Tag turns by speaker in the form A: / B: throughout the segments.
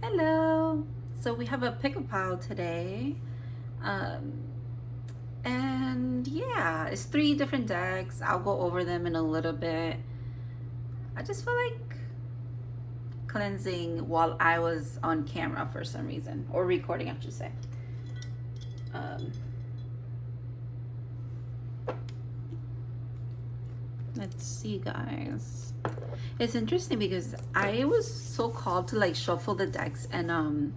A: Hello. So we have a pickle pile today. Um, and yeah, it's 3 different decks. I'll go over them in a little bit. I just feel like cleansing while I was on camera for some reason, or recording, I should say. Um, let's see, guys. It's interesting because I was so called to like shuffle the decks and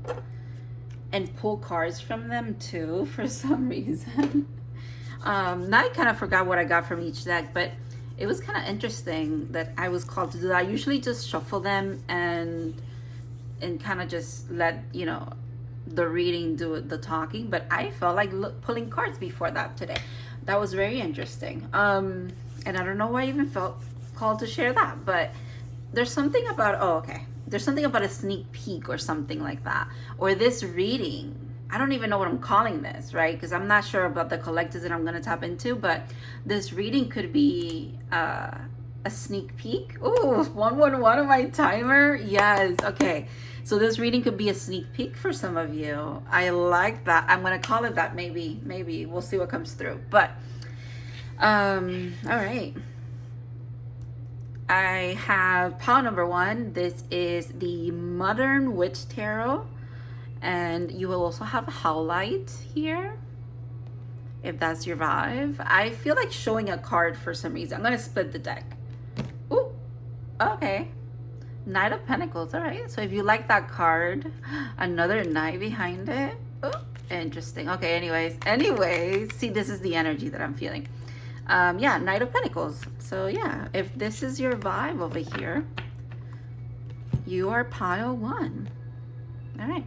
A: pull cards from them too for some reason. Now I kind of forgot what I got from each deck, but it was kind of interesting that I was called to do that. I usually just shuffle them and kind of just let, you know, the reading do the talking, but I felt like pulling cards before that today. That was very interesting. And I don't know why I even felt called to share that, but there's something about, there's something about a sneak peek or something like that, or this reading. I don't even know what I'm calling this, right? Because I'm not sure about the collectives that I'm going to tap into, but this reading could be a sneak peek. Ooh, 111 on my timer. Yes. Okay. So this reading could be a sneak peek for some of you. I like that. I'm going to call it that. Maybe we'll see what comes through. But, all right. I have pile number 1. This is the Modern Witch Tarot. And you will also have a Howlite here, if that's your vibe. I feel like showing a card for some reason. I'm going to split the deck. Ooh, okay. Knight of Pentacles, all right. So if you like that card, another knight behind it. Ooh, interesting. Okay, anyways, see, this is the energy that I'm feeling. Yeah, Knight of Pentacles. So yeah, if this is your vibe over here, you are pile 1. All right.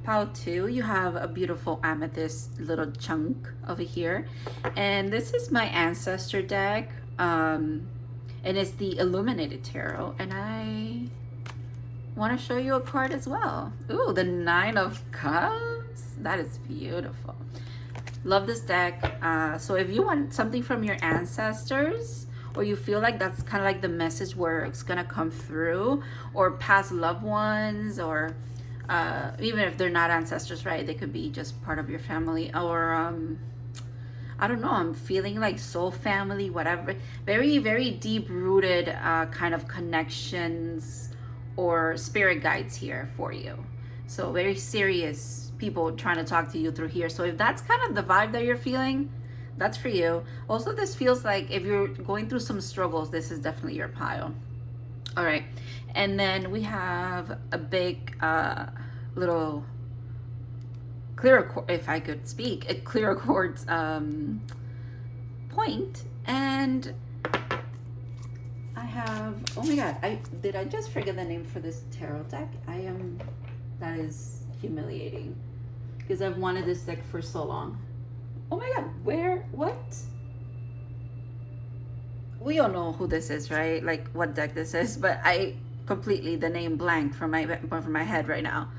A: Pile 2, you have a beautiful amethyst little chunk over here. And this is my ancestor deck. And it's the Illuminated Tarot. And I want to show you a card as well. Ooh, the 9 of Cups. That is beautiful. Love this deck. So if you want something from your ancestors, or you feel like that's kind of like the message where it's going to come through, or past loved ones, or even if they're not ancestors, right? They could be just part of your family, or I don't know, I'm feeling like soul family, whatever. Very, very deep rooted kind of connections or spirit guides here for you. So very serious people trying to talk to you through here. So if that's kind of the vibe that you're feeling, that's for you. Also, this feels like if you're going through some struggles, this is definitely your pile. All right. And then we have a big little clear, if I could speak, a clear quartz point. And I have, oh my God, did I just forget the name for this tarot deck? That is humiliating because I've wanted this deck for so long. Oh my God, what? We all know who this is, right? Like what deck this is, but I completely, the name blank from my head right now.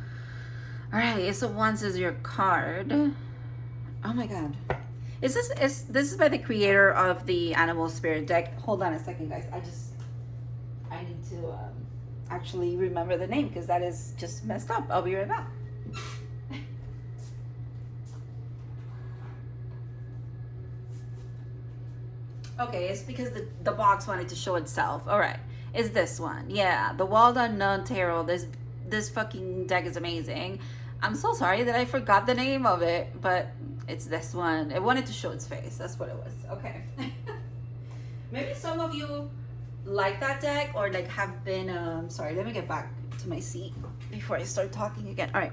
A: All right, Ace of Wands is your card. Oh my God. This is by the creator of the Animal Spirit deck. Hold on a second, guys. I need to actually remember the name because that is just messed up. I'll be right back. Okay, it's because the box wanted to show itself. All right, it's this one. Yeah, the Wild Unknown Tarot. This fucking deck is amazing. I'm so sorry that I forgot the name of it, but it's this one. It wanted to show its face. That's what it was. Okay. Maybe some of you like that deck or like have been, sorry, let me get back to my seat before I start talking again. All right.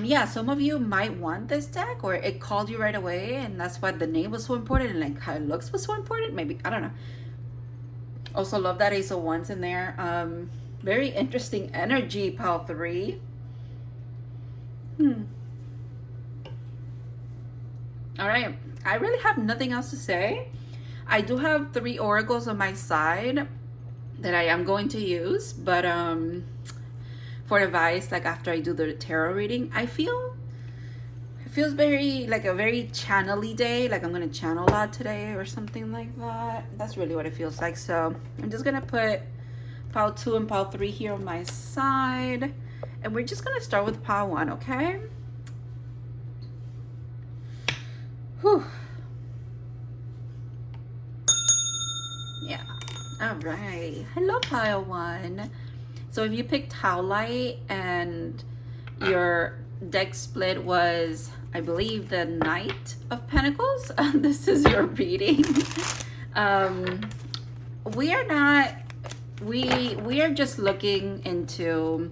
A: Yeah, some of you might want this deck or it called you right away and that's why the name was so important and like how it looks was so important. Maybe, I don't know. Also love that Ace of Wands in there. Very interesting energy, pile 3. All right, I really have nothing else to say. I do have 3 oracles on my side that I am going to use, but for advice, like after I do the tarot reading, it feels very like a very channel-y day, like I'm gonna channel a lot today or something like that. That's really what it feels like. So I'm just gonna put pile 2 and pile 3 here on my side. And we're just gonna start with pile 1, okay? Whew. Yeah, all right. Hello, pile 1. So if you picked Howlite and your deck split was, I believe, the Knight of Pentacles, this is your reading. We are just looking into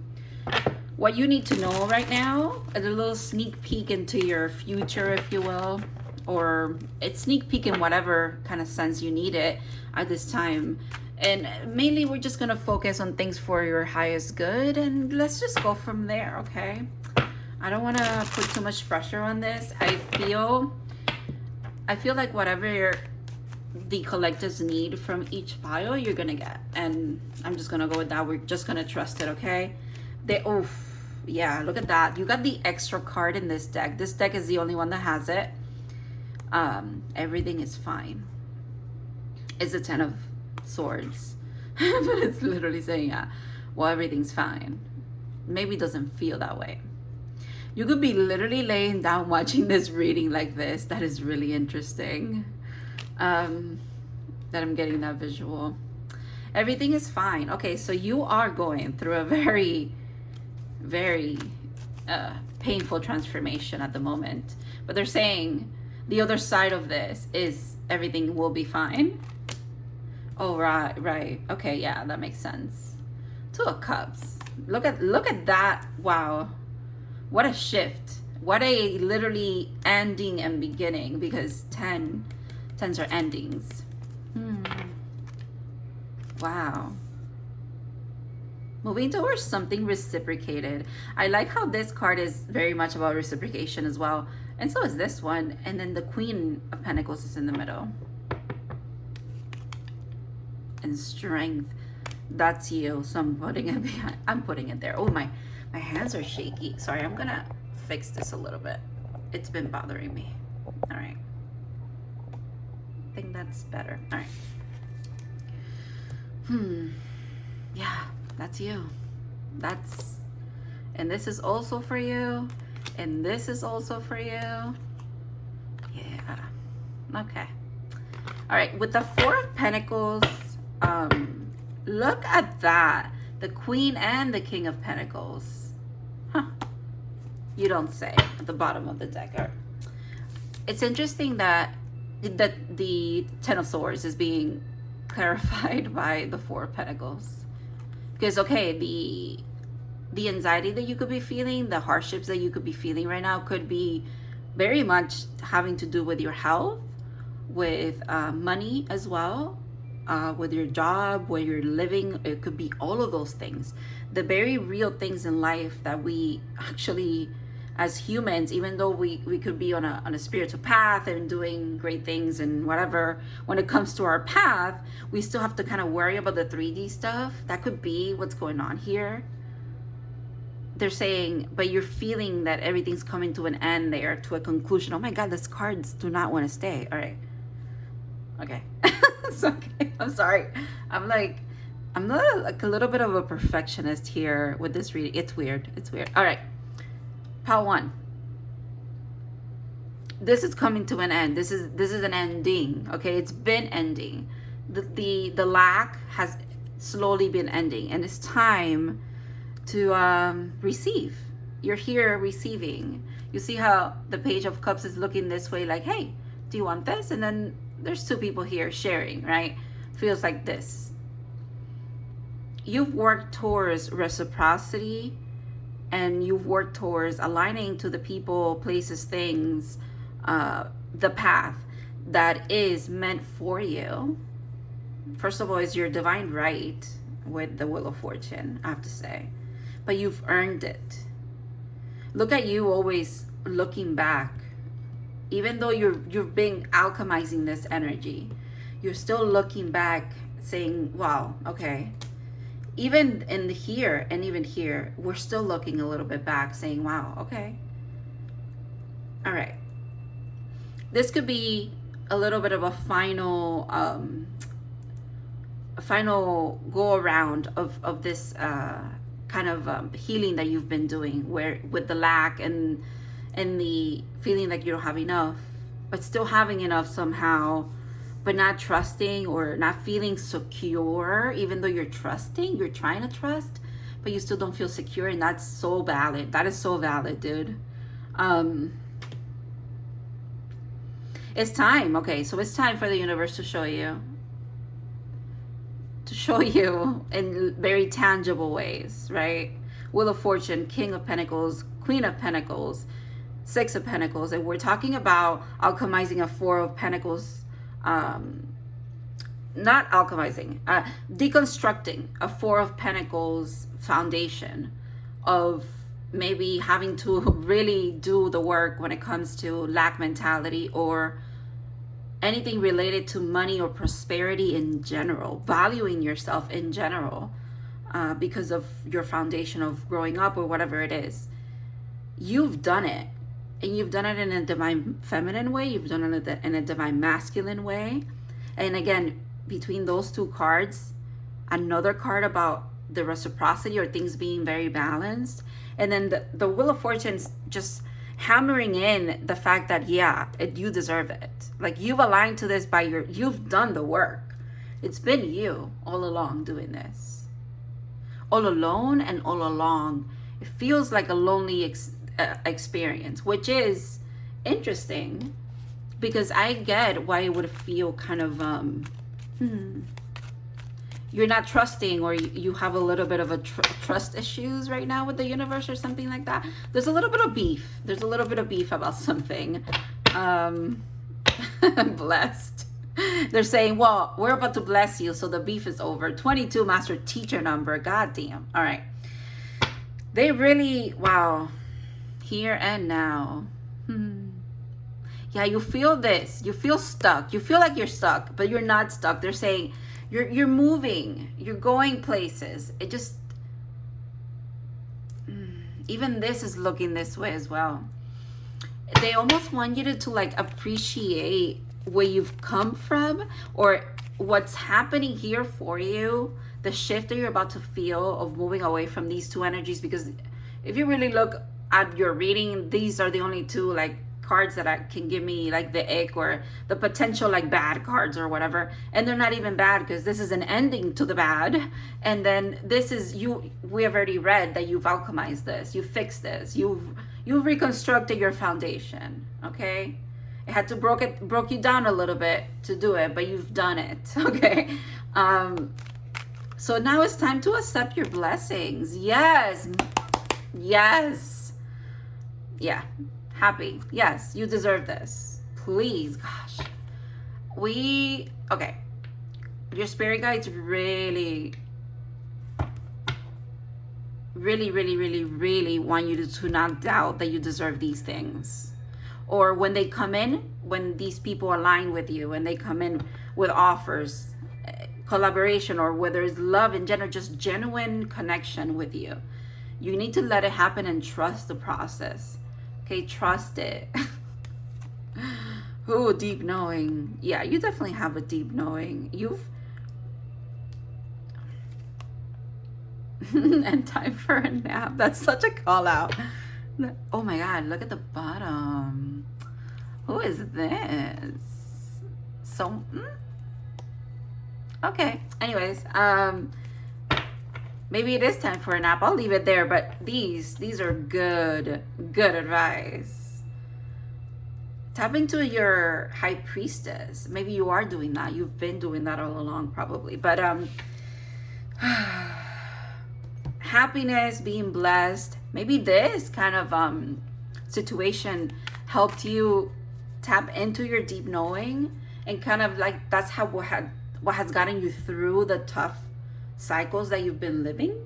A: what you need to know right now, a little sneak peek into your future, if you will, or it's sneak peek in whatever kind of sense you need it at this time. And mainly we're just gonna focus on things for your highest good, and let's just go from there, okay? I don't wanna put too much pressure on this. I feel like whatever the collectives need from each pile, you're gonna get. And I'm just gonna go with that. We're just gonna trust it, okay? Yeah, look at that. You got the extra card in this deck. This deck is the only one that has it. Everything is fine. It's a 10 of Swords. But it's literally saying, yeah, well, everything's fine. Maybe it doesn't feel that way. You could be literally laying down watching this reading like this. That is really interesting. That I'm getting that visual. Everything is fine. Okay, so you are going through a very, very painful transformation at the moment. But they're saying the other side of this is everything will be fine. Oh, right. Okay, yeah, that makes sense. 2 of Cups. Look at that. Wow. What a shift. What a literally ending and beginning, because 10s are endings. Wow. Moving towards something reciprocated. I like how this card is very much about reciprocation as well. And so is this one. And then the Queen of Pentacles is in the middle. And strength. That's you. So I'm putting it behind. I'm putting it there. Oh, my hands are shaky. Sorry, I'm gonna fix this a little bit. It's been bothering me. All right. I think that's better. All right. Yeah, that's you. And this is also for you. And this is also for you. Yeah. Okay. All right, with the 4 of Pentacles, look at that. The Queen and the King of Pentacles. Huh. You don't say, at the bottom of the deck. Right. It's interesting that the 10 of Swords is being clarified by the 4 of Pentacles. Because, okay, the anxiety that you could be feeling, the hardships that you could be feeling right now could be very much having to do with your health, with money as well, with your job, where you're living. It could be all of those things. The very real things in life that we actually, as humans, even though we could be on a spiritual path and doing great things and whatever, when it comes to our path, we still have to kind of worry about the 3D stuff. That could be what's going on here. They're saying, but you're feeling that everything's coming to an end there, to a conclusion. Oh my God, these cards do not want to stay. All right. Okay. It's okay. I'm sorry. I'm not like a little bit of a perfectionist here with this reading. It's weird. All right. Pile 1. This is coming to an end. This is an ending. Okay, it's been ending. The lack has slowly been ending, and it's time to receive. You're here receiving. You see how the Page of Cups is looking this way, like, hey, do you want this? And then there's 2 people here sharing, right? Feels like this. You've worked towards reciprocity, and you've worked towards aligning to the people, places, things, the path that is meant for you. First of all, is your divine right with the Wheel of Fortune, I have to say. But you've earned it. Look at you always looking back. Even though you've been alchemizing this energy, you're still looking back saying, wow, okay. Even in here and even here, we're still looking a little bit back saying, wow, okay. All right. This could be a little bit of a final go around of this kind of healing that you've been doing, where with the lack and the feeling like you don't have enough, but still having enough somehow, but not trusting or not feeling secure. Even though you're trusting, you're trying to trust, but you still don't feel secure. And that's so valid. That is so valid, dude. It's time. Okay, so it's time for the universe to show you in very tangible ways, right? Wheel of Fortune, King of Pentacles, Queen of Pentacles, Six of Pentacles. And we're talking about alchemizing a Four of Pentacles, not alchemizing, deconstructing a Four of Pentacles foundation of maybe having to really do the work when it comes to lack mentality or anything related to money or prosperity in general, valuing yourself in general, because of your foundation of growing up or whatever it is. You've done it. And you've done it in a divine feminine way. You've done it in a divine masculine way. And again, between those two cards, another card about the reciprocity or things being very balanced. And then the Wheel of Fortune's just hammering in the fact that, yeah, you deserve it. Like, you've aligned to this you've done the work. It's been you all along doing this. All alone and all along. It feels like a lonely experience, which is interesting because I get why it would feel kind of you're not trusting, or you have a little bit of a trust issues right now with the universe or something like that. There's a little bit of beef. There's a little bit of beef about something. Blessed. They're saying, well, we're about to bless you, so the beef is over. 22 master teacher number. God damn. All right. They really, wow. Here and now. Yeah, you feel this. You feel stuck. You feel like you're stuck, but you're not stuck. They're saying you're moving. You're going places. It just, even this is looking this way as well. They almost want you to like appreciate where you've come from or what's happening here for you. The shift that you're about to feel of moving away from these two energies, because if you really look at your reading, these are the only two like cards that can give me like the ick or the potential like bad cards or whatever. And they're not even bad, because this is an ending to the bad. And then this is we have already read that you've alchemized this, you fixed this, you've reconstructed your foundation. Okay, it had to broke you down a little bit to do it, but you've done it. Okay. So now it's time to accept your blessings. Yes. Yeah, happy. Yes, you deserve this. Please, gosh. Okay. Your spirit guides really want you to not doubt that you deserve these things. Or when they come in, when these people align with you and they come in with offers, collaboration, or whether it's love in general, just genuine connection with you, you need to let it happen and trust the process. Okay, trust it. Ooh, deep knowing. Yeah, you definitely have a deep knowing. And time for a nap. That's such a call out. Oh my God, look at the bottom. Who is this? So, okay. Anyways, maybe it is time for a nap. I'll leave it there, but these are good advice. Tap into your high priestess. Maybe you are doing that. You've been doing that all along, probably. But happiness, being blessed. Maybe this kind of situation helped you tap into your deep knowing, and kind of like that's how what has gotten you through the tough cycles that you've been living.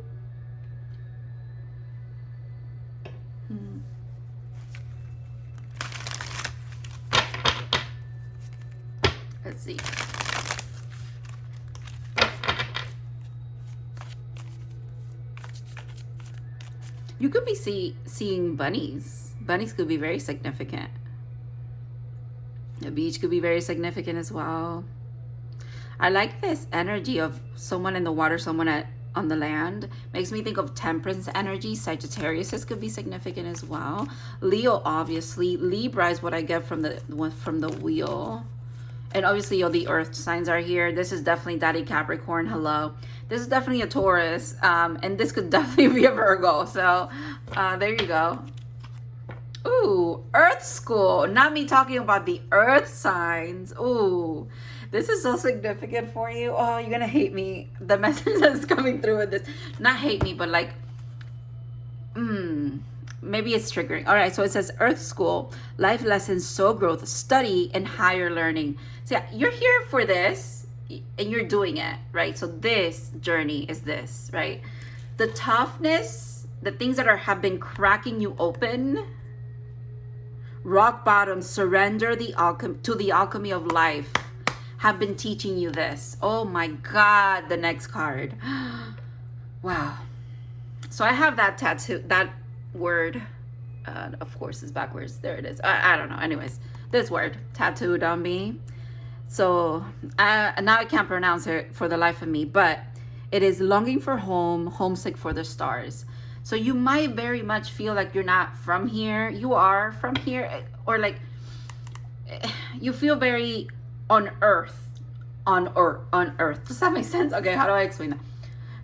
A: Let's see. You could be seeing bunnies. Bunnies could be very significant. The beach could be very significant as well. I like this energy of someone in the water, someone on the land. Makes me think of Temperance energy. Sagittarius, this could be significant as well. Leo, obviously. Libra is what I get from the wheel. And obviously, the earth signs are here. This is definitely Daddy Capricorn. Hello. This is definitely a Taurus. And this could definitely be a Virgo. So there you go. Ooh, Earth School. Not me talking about the earth signs. Ooh, this is so significant for you. Oh, you're gonna hate me. The message that's coming through with this. Not hate me, but like, maybe it's triggering. All right, so it says Earth School, life lessons, soul growth, study, and higher learning. So yeah, you're here for this, and you're doing it, right? So this journey is this, right? The toughness, the things that have been cracking you open, rock bottom, surrender to the alchemy of life, have been teaching you this. Oh my God, the next card. Wow. So I have that tattoo, that word, of course it's backwards. There it is. I don't know. Anyways, this word tattooed on me. So now I can't pronounce it for the life of me, but it is longing for home, homesick for the stars. So you might very much feel like you're not from here. You are from here, or like you feel very on earth. Does that make sense? Okay, how do I explain that?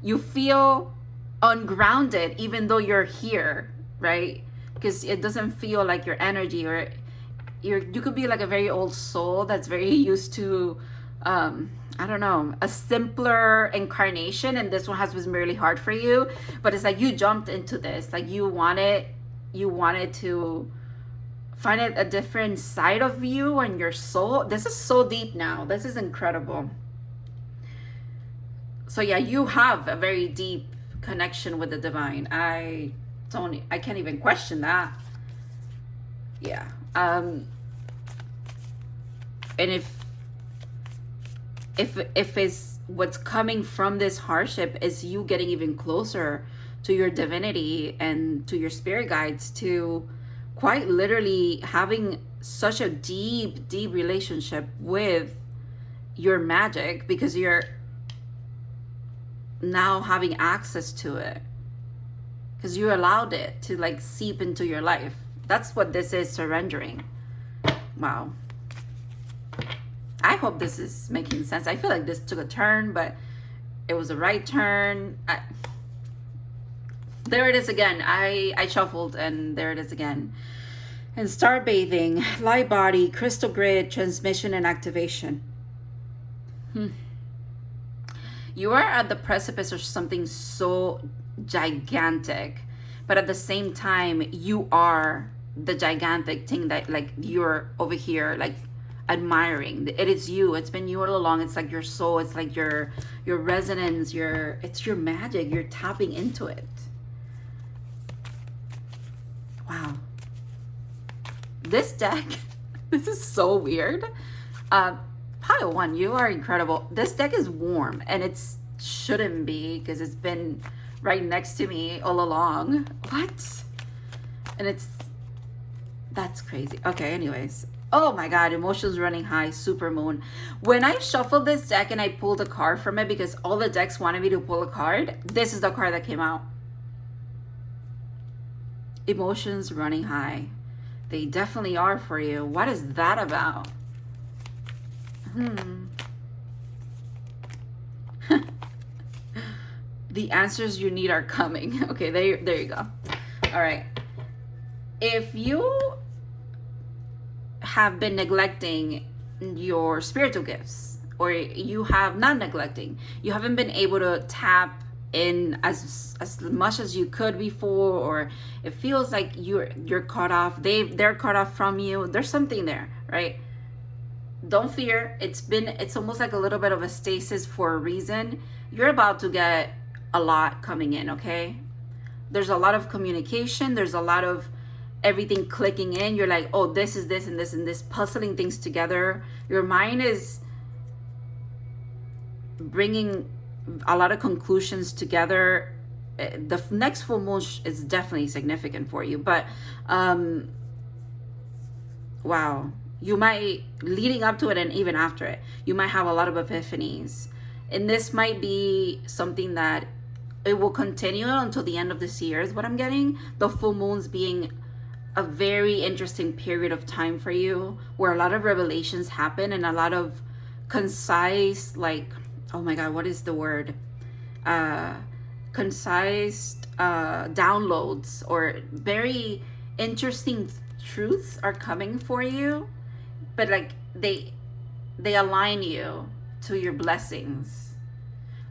A: You feel ungrounded even though you're here, right? Because it doesn't feel like your energy, or you could be like a very old soul that's very used to I don't know, a simpler incarnation, and this one has been really hard for you. But it's like you jumped into this, like you wanted to find a different side of you and your soul. This is so deep now. This is incredible. So yeah, you have a very deep connection with the divine. I can't even question that. Yeah. And if it's what's coming from this hardship is you getting even closer to your divinity and to your spirit guides, to quite literally having such a deep relationship with your magic, because you're now having access to it, because you allowed it to like seep into your life. That's what this is, surrendering. Wow. I hope this is making sense. I feel like this took a turn, but it was the right turn. There it is again. I shuffled, and there it is again. And star bathing, light body, crystal grid, transmission, and activation. You are at the precipice of something so gigantic, but at the same time, you are the gigantic thing that like you're over here like admiring. It is you. It's been you all along. It's like your soul. It's like your resonance. It's your magic. You're tapping into it. Wow. This deck, this is so weird. Pile one, you are incredible. This deck is warm, and it shouldn't be, because it's been right next to me all along. What? And that's crazy. Okay, anyways. Oh my God, emotions running high, super moon. When I shuffled this deck and I pulled a card from it, because all the decks wanted me to pull a card, this is the card that came out. Emotions running high. They definitely are for you. What is that about? The answers you need are coming. Okay, there you go. All right. If you have been neglecting your spiritual gifts, or you have not neglecting, you haven't been able to tap in as much as you could before, or it feels like you're cut off, they're cut off from you, there's something there, right? Don't fear. It's almost like a little bit of a stasis for a reason. You're about to get a lot coming in, okay? There's a lot of communication, there's a lot of everything clicking in. You're like, oh, this is this and this and this, puzzling things together. Your mind is bringing a lot of conclusions together. The next full moon is definitely significant for you, but wow, You might, leading up to it and even after it, you might have a lot of epiphanies. And this might be something that it will continue until the end of this year is what I'm getting. The full moons being a very interesting period of time for you, where a lot of revelations happen and a lot of concise, like, oh my God, what is the word? Concise downloads or very interesting truths are coming for you, but like they align you to your blessings.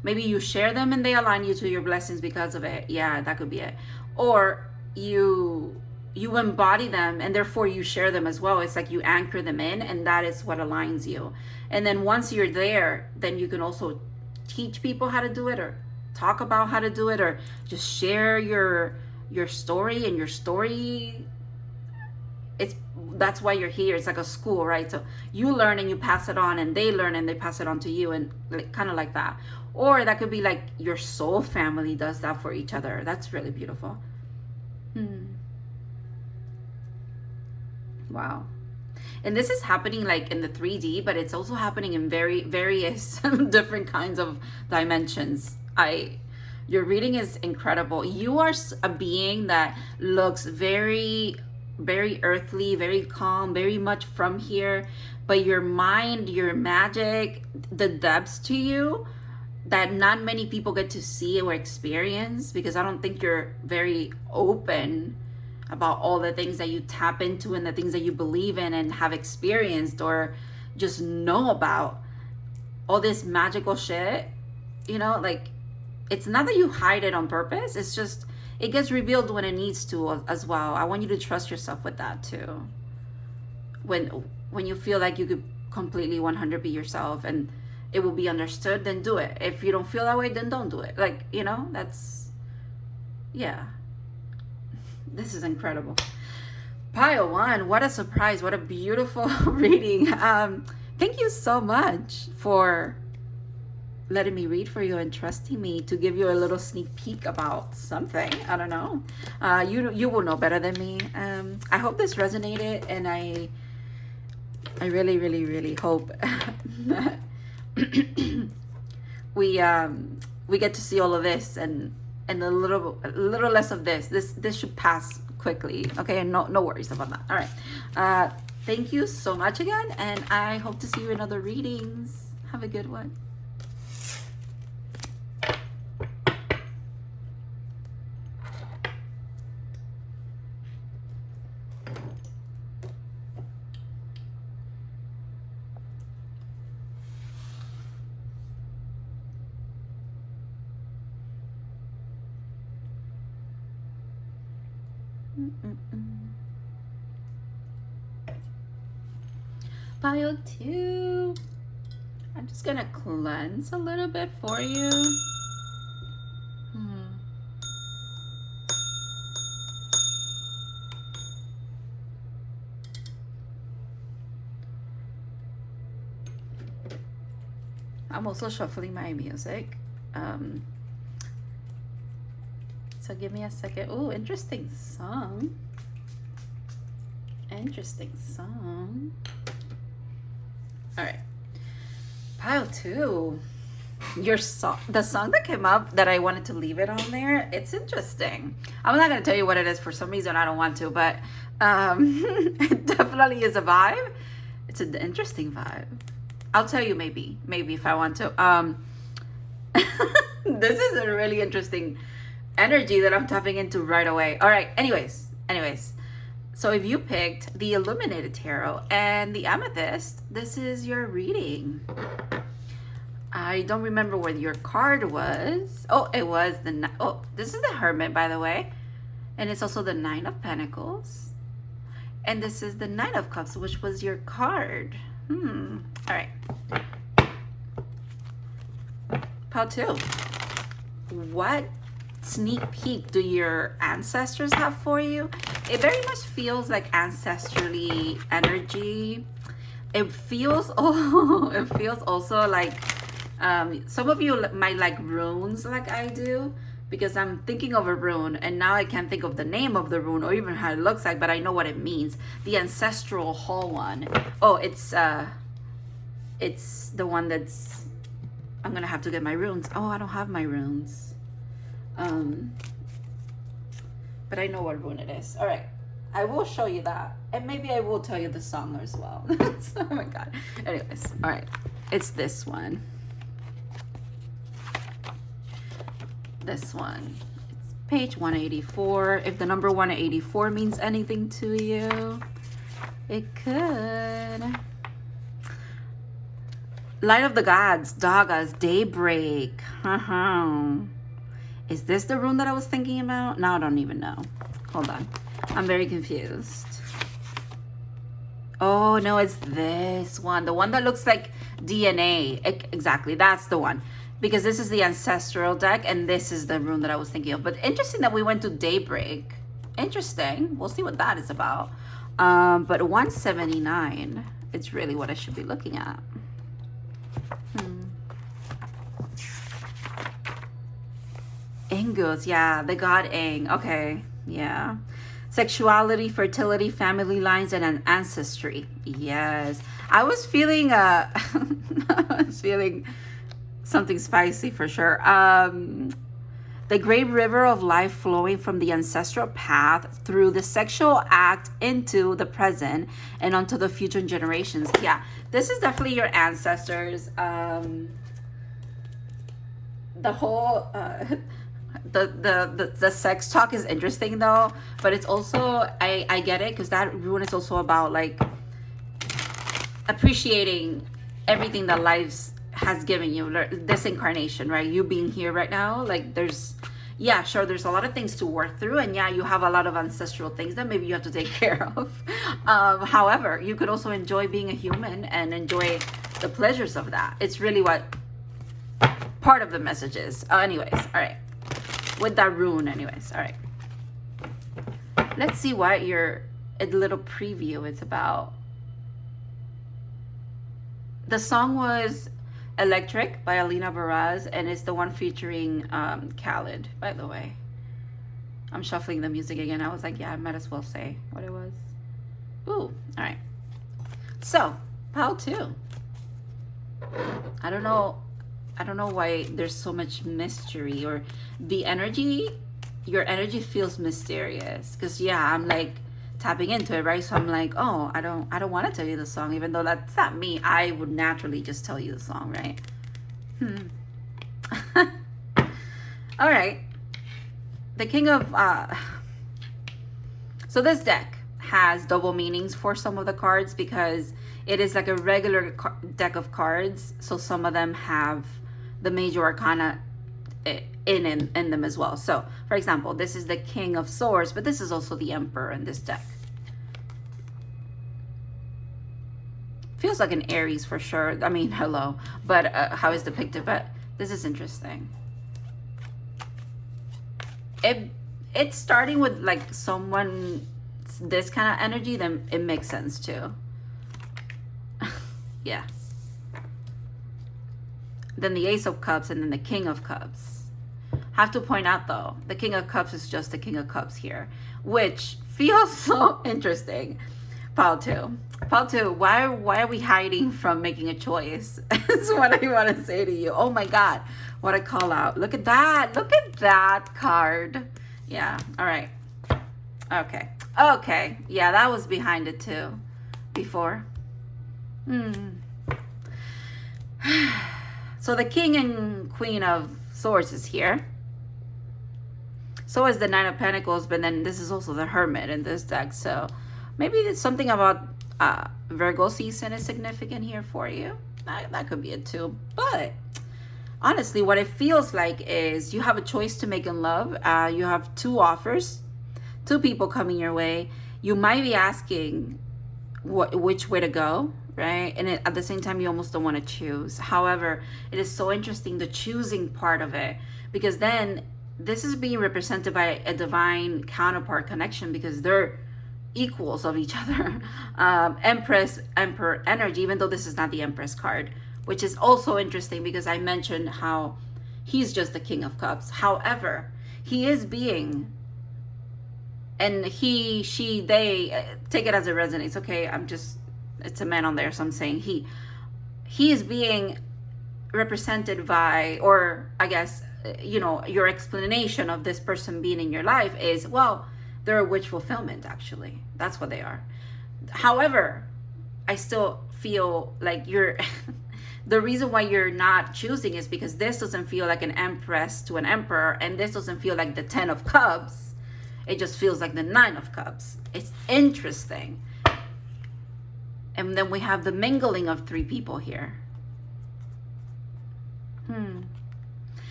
A: Maybe you share them and they align you to your blessings because of it. Yeah, that could be it. Or you embody them and therefore you share them as well. It's like you anchor them in, and that is what aligns you. And then once you're there, then you can also teach people how to do it, or talk about how to do it, or just share your story. And your story, that's why you're here. It's like a school, right? So you learn and you pass it on, and they learn and they pass it on to you, and like, kind of like that. Or that could be like your soul family does that for each other. That's really beautiful. Wow. And this is happening like in the 3D, but it's also happening in various different kinds of dimensions. Your reading is incredible. You are a being that looks very, very earthly, very calm, very much from here, but your mind, your magic, the depths to you that not many people get to see or experience, because I don't think you're very open about all the things that you tap into and the things that you believe in and have experienced or just know about. All this magical shit, you know, like, it's not that you hide it on purpose. It's just, it gets revealed when it needs to as well. I want you to trust yourself with that too. When you feel like you could completely 100 be yourself and it will be understood, then do it. If you don't feel that way, then don't do it. Like, you know, that's, yeah. This is incredible. Pile 1, what a surprise. What a beautiful reading. Thank you so much for letting me read for you and trusting me to give you a little sneak peek about something. I don't know. You will know better than me. I hope this resonated, and I really, really, really hope that we get to see all of this and a little less of this. This should pass quickly, okay? And no worries about that. All right. Thank you so much again, and I hope to see you in other readings. Have a good one. Pile 2. I'm just gonna cleanse a little bit for you. I'm also shuffling my music. So give me a second. Oh, interesting song. Interesting song. All right. Pile 2. Your song, the song that came up that I wanted to leave it on there, it's interesting. I'm not going to tell you what it is. For some reason, I don't want to, but it definitely is a vibe. It's an interesting vibe. I'll tell you maybe if I want to. This is a really interesting energy that I'm tapping into right away. All right. Anyways. So if you picked the Illuminated Tarot and the Amethyst, this is your reading. I don't remember where your card was. Oh, it was this is the Hermit, by the way. And it's also the 9 of Pentacles. And this is the 9 of Cups, which was your card. All right. Pile 2. What sneak peek do your ancestors have for you? It very much feels like ancestrally energy. It feels also like some of you might like runes like I do, because I'm thinking of a rune and now I can't think of the name of the rune or even how it looks like, but I know what it means. The ancestral hall one. Oh, it's the one that's, I'm gonna have to get my runes. Oh, I don't have my runes. But I know what rune it is. All right, I will show you that, and maybe I will tell you the song as well. Oh my god. Anyways, all right, it's this one. This one. It's page 184. If the number 184 means anything to you, it could. Light of the gods, Dagas, daybreak. Is this the rune that I was thinking about? Now I don't even know. Hold on. I'm very confused. Oh, no, it's this one. The one that looks like DNA. Exactly, that's the one. Because this is the ancestral deck, and this is the rune that I was thinking of. But interesting that we went to daybreak. Interesting. We'll see what that is about. But 179, it's really what I should be looking at. Ingus, yeah, the god Ing. Okay, yeah. Sexuality, fertility, family lines, and an ancestry. Yes. I was feeling I was feeling something spicy for sure. The great river of life flowing from the ancestral path through the sexual act into the present and onto the future generations. Yeah, this is definitely your ancestors. The whole the sex talk is interesting though, but it's also, I get it, because that rune is also about like appreciating everything that life has given you, this incarnation, right? You being here right now, like there's, yeah, sure, there's a lot of things to work through, and yeah, you have a lot of ancestral things that maybe you have to take care of. However, you could also enjoy being a human and enjoy the pleasures of that. It's really what part of the message is. Anyways, all right, with that rune, anyways, all right, let's see what your a little preview is about. The song was Electric by Alina Baraz, and it's the one featuring Khaled, by the way. I'm shuffling the music again. I was like, yeah, I might as well say what it was. Ooh, all right. So, pile 2. I don't know why there's so much mystery, or the energy, your energy feels mysterious, because yeah, I'm like tapping into it, right? So I'm like, oh, I don't want to tell you the song, even though that's not me. I would naturally just tell you the song, right? All right, the king of so this deck has double meanings for some of the cards, because it is like a regular deck of cards, so some of them have the major arcana in them as well. So for example, this is the King of Swords, but this is also the Emperor in this deck. Feels like an Aries for sure. I mean, hello, but how it's depicted, but this is interesting. It's starting with like someone this kind of energy, then it makes sense too. Yeah. Then the Ace of Cups, and then the King of Cups. Have to point out though, the King of Cups is just the King of Cups here, which feels so interesting. Pile 2. Pile 2, why are we hiding from making a choice? That's what I want to say to you. Oh my God, what a call out. Look at that. Look at that card. Yeah, all right. Okay. Okay. Yeah, that was behind it too. Before. So the King and Queen of Swords is here. So is the Nine of Pentacles, but then this is also the Hermit in this deck. So maybe it's something about Virgo season is significant here for you. That could be it too. But honestly, what it feels like is you have a choice to make in love. You have 2 offers, 2 people coming your way. You might be asking which way to go, right? And at the same time, you almost don't want to choose. However, it is so interesting, the choosing part of it, because then this is being represented by a divine counterpart connection, because they're equals of each other. Empress, Emperor energy, even though this is not the Empress card, which is also interesting because I mentioned how he's just the King of Cups. However, he is being, and he, she, they, take it as it resonates, okay? It's a man on there, so I'm saying he is being represented by, or I guess, you know, your explanation of this person being in your life is, well, they're a wish fulfillment, actually. That's what they are. However, I still feel like you're the reason why you're not choosing is because this doesn't feel like an empress to an emperor, and this doesn't feel like the 10 of cups. It just feels like the 9 of cups. It's interesting. And then we have the mingling of 3 people here.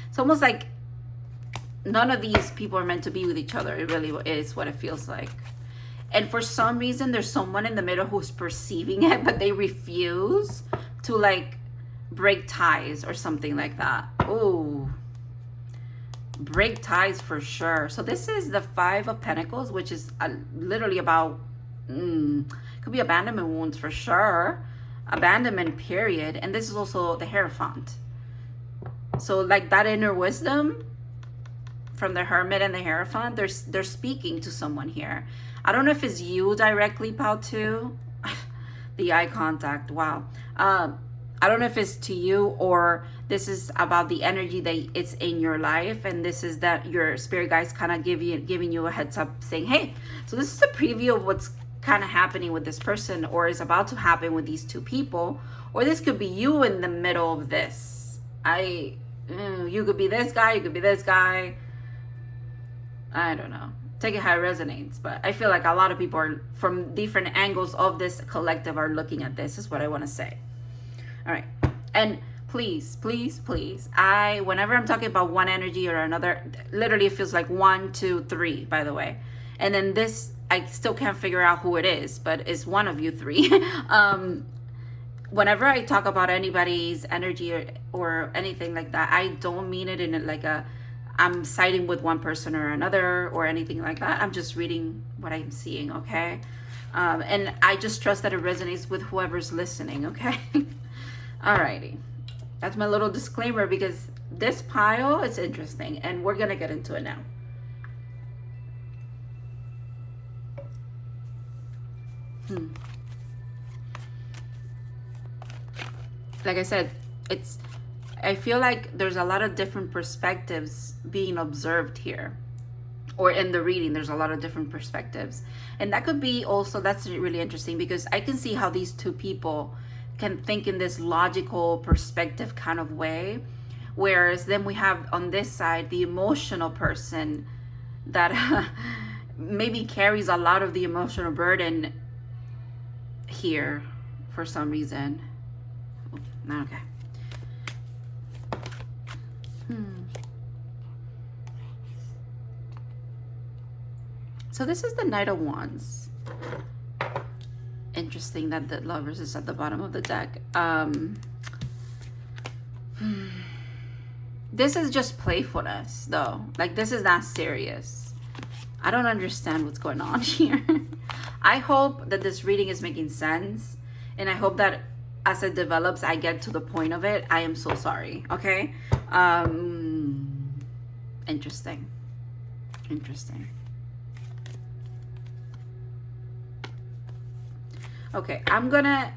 A: It's almost like none of these people are meant to be with each other. It really is what it feels like. And for some reason, there's someone in the middle who's perceiving it, but they refuse to like break ties or something like that. Oh, break ties for sure. So this is the 5 of Pentacles, which is literally about, could be abandonment wounds for sure. Abandonment, period. And this is also the Hierophant. So like that inner wisdom from the Hermit and the Hierophant, they're speaking to someone here. I don't know if it's you directly, Pal 2. The eye contact, wow. I don't know if it's to you or this is about the energy that it's in your life, and this is that your spirit guides kind of giving you a heads up saying, hey, so this is a preview of what's kind of happening with this person or is about to happen with these 2 people, or this could be you in the middle of this. You could be this guy, you could be this guy. I don't know. Take it how it resonates, but I feel like a lot of people are from different angles of this collective are looking at this, is what I want to say. All right. And please, please, please, whenever I'm talking about one energy or another, literally it feels like 1, 2, 3, by the way. And then this, I still can't figure out who it is, but it's one of you 3. Whenever I talk about anybody's energy or anything like that, I don't mean it in like I'm siding with one person or another or anything like that. I'm just reading what I'm seeing, okay? And I just trust that it resonates with whoever's listening, okay? Alrighty. That's my little disclaimer because this pile is interesting and we're gonna get into it now. Like I said, I feel like there's a lot of different perspectives being observed here, or in the reading there's a lot of different perspectives, and that could be also, that's really interesting because I can see how these 2 people can think in this logical perspective kind of way, whereas then we have on this side the emotional person that maybe carries a lot of the emotional burden here for some reason. Okay. So this is the Knight of Wands. Interesting that the Lovers is at the bottom of the deck. This is just playfulness, though. Like, this is not serious. I don't understand what's going on here. I hope that this reading is making sense, and I hope that as it develops, I get to the point of it. I am so sorry, okay? Interesting. Interesting. Okay, I'm gonna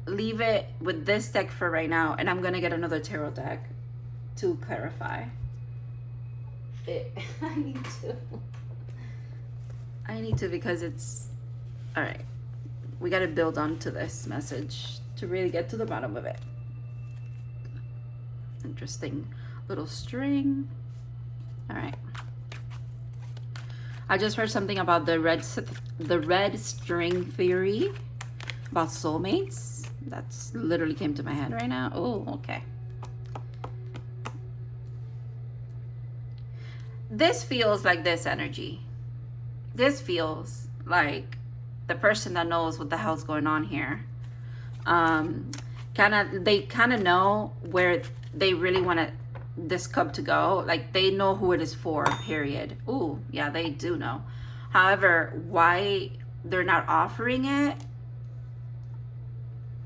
A: leave it with this deck for right now, and I'm gonna get another tarot deck to clarify it. I need to because it's all right. We got to build onto this message to really get to the bottom of it. Interesting little string. All right. I just heard something about the red string theory about soulmates. That's literally came to my head right now. Oh, okay. This feels like this energy. This feels like the person that knows what the hell's going on here. They kind of know where they really want this cup to go. Like, they know who it is for, period. Ooh, yeah, they do know. However, why they're not offering it,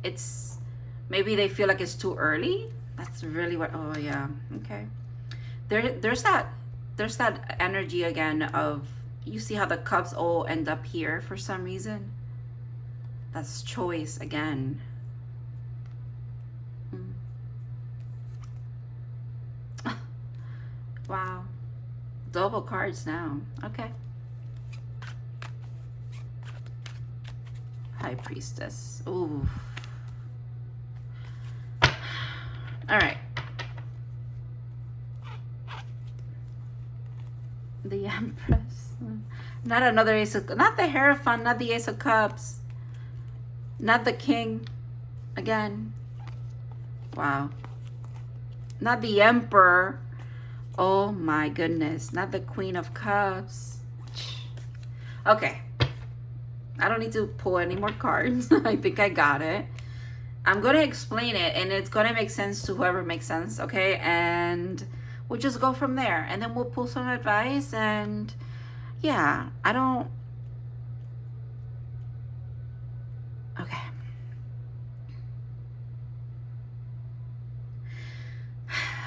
A: it's maybe they feel like it's too early. That's really what, oh yeah, okay. There's that there's that energy again of, you see how the cups all end up here for some reason? That's choice again. Wow. Double cards now. Okay. High Priestess. Ooh. All right. The Empress. Not another Ace of... Not the Hierophant. Not the Ace of Cups. Not the King. Again. Wow. Not the Emperor. Oh my goodness. Not the Queen of Cups. Okay. I don't need to pull any more cards. I think I got it. I'm going to explain it, and it's going to make sense to whoever makes sense, okay? And we'll just go from there. And then we'll pull some advice, and yeah, I don't... Okay.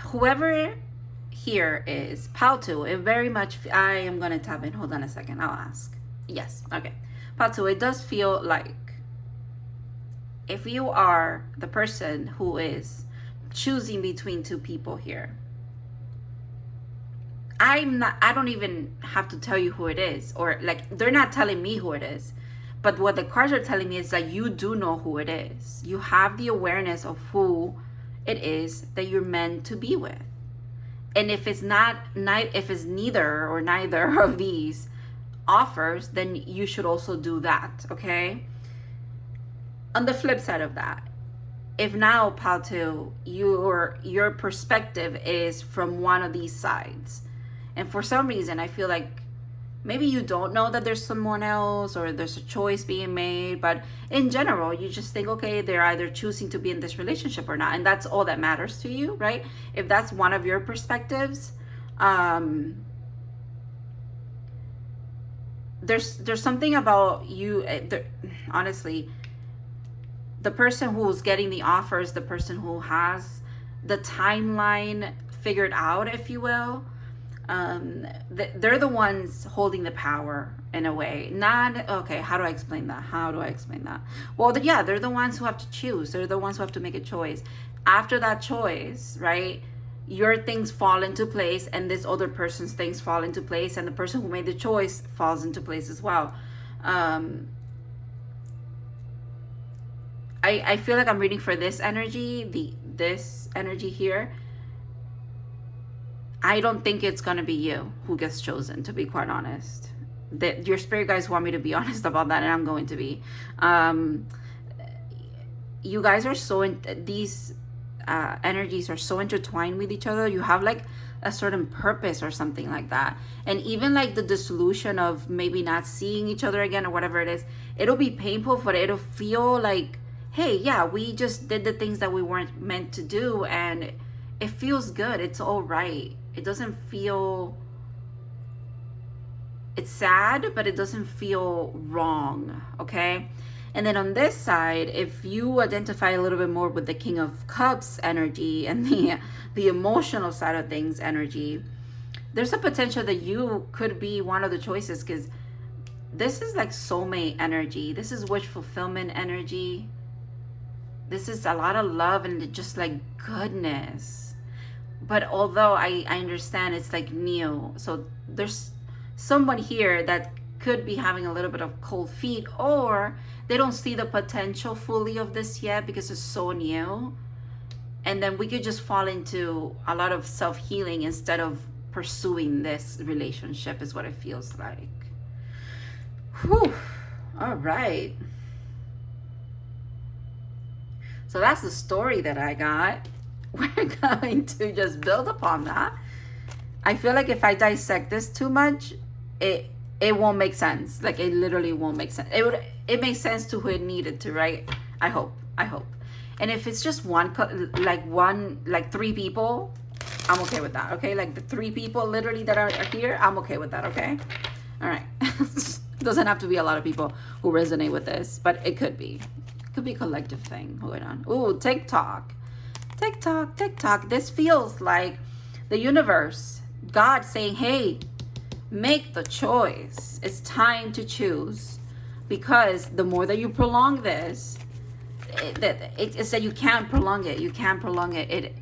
A: Whoever here is Paltu, it very much... I am going to tap in. Hold on a second. I'll ask. Yes. Okay. Paltu, it does feel like if you are the person who is choosing between two people here, I don't even have to tell you who it is, or like they're not telling me who it is, but what the cards are telling me is that you do know who it is. You have the awareness of who it is that you're meant to be with. And if it's if it's neither or neither of these offers, then you should also do that, okay? On the flip side of that, if now, Paltu, your perspective is from one of these sides, and for some reason I feel like maybe you don't know that there's someone else or there's a choice being made, but in general you just think, okay, they're either choosing to be in this relationship or not, and that's all that matters to you, right? If that's one of your perspectives, there's something about you, honestly, the person who's getting the offers, the person who has the timeline figured out, if you will, they're the ones holding the power in a way. Not, okay, how do I explain that? Well, yeah, they're the ones who have to choose. They're the ones who have to make a choice. After that choice, right, your things fall into place, and this other person's things fall into place, and the person who made the choice falls into place as well. I feel like I'm reading for this energy, this energy here. I don't think it's going to be you who gets chosen, to be quite honest. Your spirit guides want me to be honest about that, and I'm going to be. You guys are so, these energies are so intertwined with each other. You have like a certain purpose or something like that. And even like the dissolution of maybe not seeing each other again or whatever it is, it'll be painful, but it'll feel like, hey, yeah, we just did the things that we weren't meant to do, and it feels good. It's all right. It doesn't feel, it's sad, but it doesn't feel wrong, okay? And then on this side, if you identify a little bit more with the King of Cups energy and the emotional side of things energy, there's a potential that you could be one of the choices, because this is like soulmate energy. This is wish fulfillment energy. This is a lot of love and just like goodness. But although I understand it's like new, so there's someone here that could be having a little bit of cold feet, or they don't see the potential fully of this yet because it's so new. And then we could just fall into a lot of self-healing instead of pursuing this relationship, is what it feels like. Whew. All right. So that's the story that I got. We're going to just build upon that. I feel like if I dissect this too much, it won't make sense. Like, it literally won't make sense. It makes sense to who it needed to, right? I hope. And if it's just like three people, I'm okay with that, okay? Like the three people literally that are here, I'm okay with that, okay? All right. Doesn't have to be a lot of people who resonate with this, but it could be. It could be a collective thing going on. Ooh, TikTok. This feels like the universe God saying, hey, make the choice. It's time to choose. Because the more that you prolong this, it's that you can't prolong it. You can't prolong it.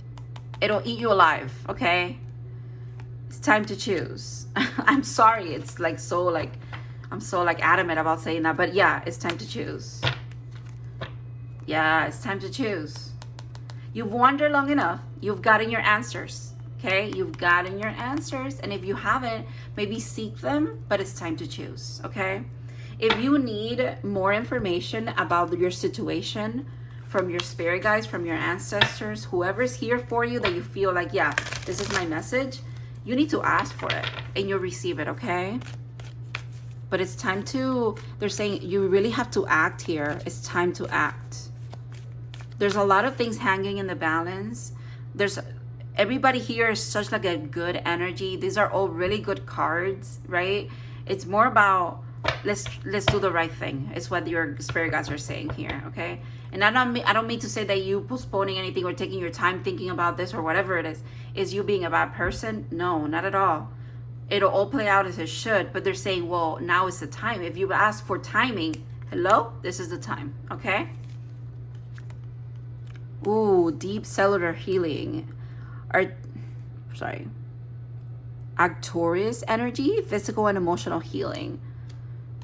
A: It'll eat you alive, okay? It's time to choose. I'm sorry. It's like so like, I'm so like adamant about saying that. But yeah, it's time to choose. Yeah, it's time to choose. You've wandered long enough. You've gotten your answers. Okay, you've gotten your answers. And if you haven't, maybe seek them. But it's time to choose. Okay. If you need more information about your situation from your spirit guides, from your ancestors, whoever's here for you that you feel like, yeah, this is my message, you need to ask for it and you'll receive it, okay? But it's time to, they're saying you really have to act here. It's time to act. There's a lot of things hanging in the balance. Everybody here is such like a good energy. These are all really good cards, right? It's more about, let's do the right thing. It's what your spirit guides are saying here, okay? And I don't mean to say that you postponing anything or taking your time thinking about this or whatever it is you being a bad person. No, not at all. It'll all play out as it should, but they're saying, well, now is the time. If you ask for timing, hello, this is the time, okay? Ooh, deep cellular healing. Arcturus energy, physical and emotional healing.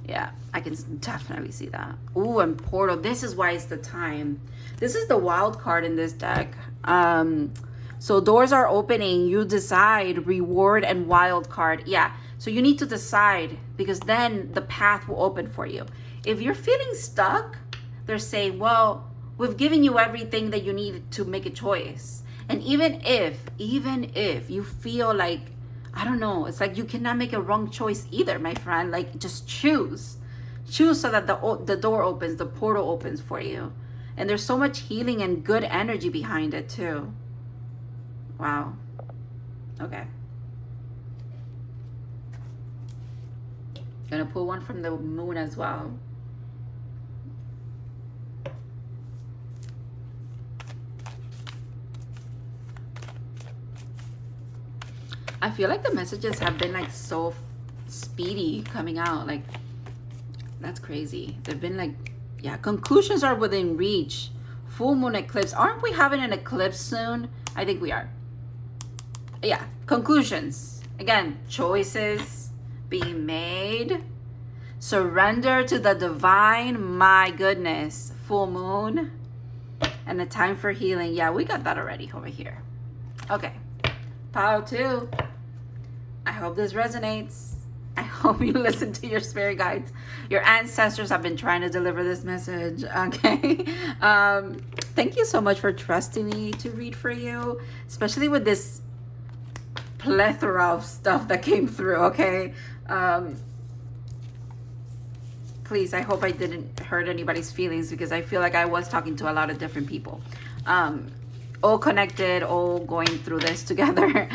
A: Yeah, I can definitely see that. Ooh, and portal. This is why it's the time. This is the wild card in this deck. So doors are opening. You decide reward and wild card. Yeah, so you need to decide because then the path will open for you. If you're feeling stuck, they're saying, well, we've given you everything that you need to make a choice. And even if you feel like, I don't know, it's like you cannot make a wrong choice either, my friend. Like, just choose so that the door opens, the portal opens for you. And there's so much healing and good energy behind it too. Wow. Okay, gonna pull one from the moon as well. I feel like the messages have been like so speedy coming out. Like, that's crazy. They've been like, yeah, conclusions are within reach. Full moon eclipse. Aren't we having an eclipse soon? I think we are. Yeah, conclusions. Again, choices being made. Surrender to the divine. My goodness. Full moon. And the time for healing. Yeah, we got that already over here. Okay. Pile 2. I hope this resonates. I hope you listen to your spirit guides. Your ancestors have been trying to deliver this message. Okay. Thank you so much for trusting me to read for you, especially with this plethora of stuff that came through. Okay. Please, I hope I didn't hurt anybody's feelings because I feel like I was talking to a lot of different people. All connected, all going through this together.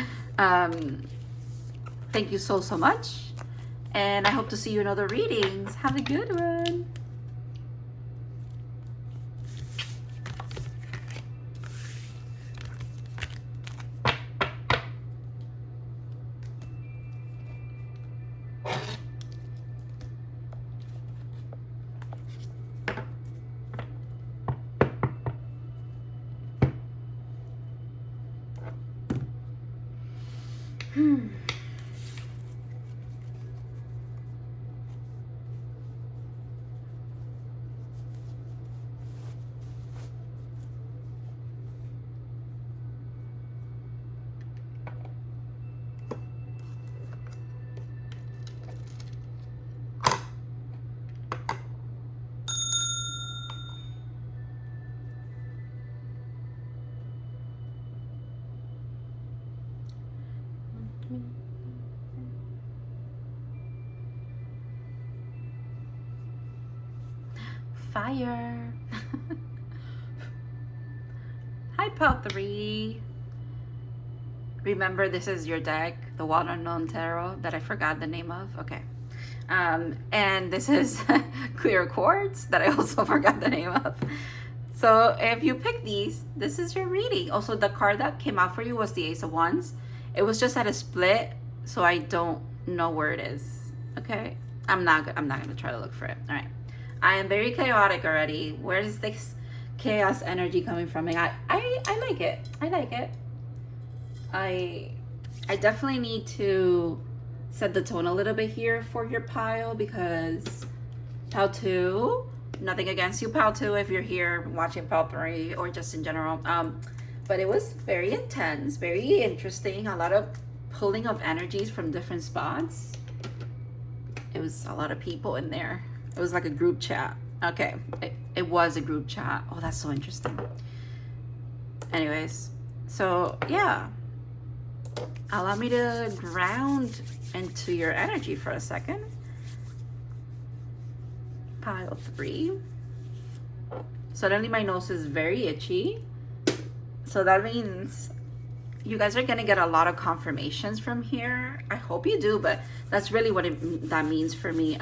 A: Thank you so much. And I hope to see you in other readings. Have a good one. Fire. Hi, Pal 3. Remember, this is your deck, the Water Unknown Tarot that I forgot the name of. Okay. And this is Clear Quartz that I also forgot the name of. So if you pick these, this is your reading. Also, the card that came out for you was the Ace of Wands. It was just at a split, so I don't know where it is. Okay, I'm not gonna try to look for it. All right, I am very chaotic already. Where is this chaos energy coming from? And I like it. I like it. I definitely need to set the tone a little bit here for your pile, because pile 2, nothing against you, pile 2, if you're here watching pile 3 or just in general, but it was very intense, very interesting, a lot of pulling of energies from different spots. It was a lot of people in there. It was like a group chat. Okay, it was a group chat. Oh, that's so interesting. Anyways, so yeah, allow me to ground into your energy for a second. Pile 3. Suddenly my nose is very itchy, so that means you guys are gonna get a lot of confirmations from here. I hope you do, but that's really what that means for me.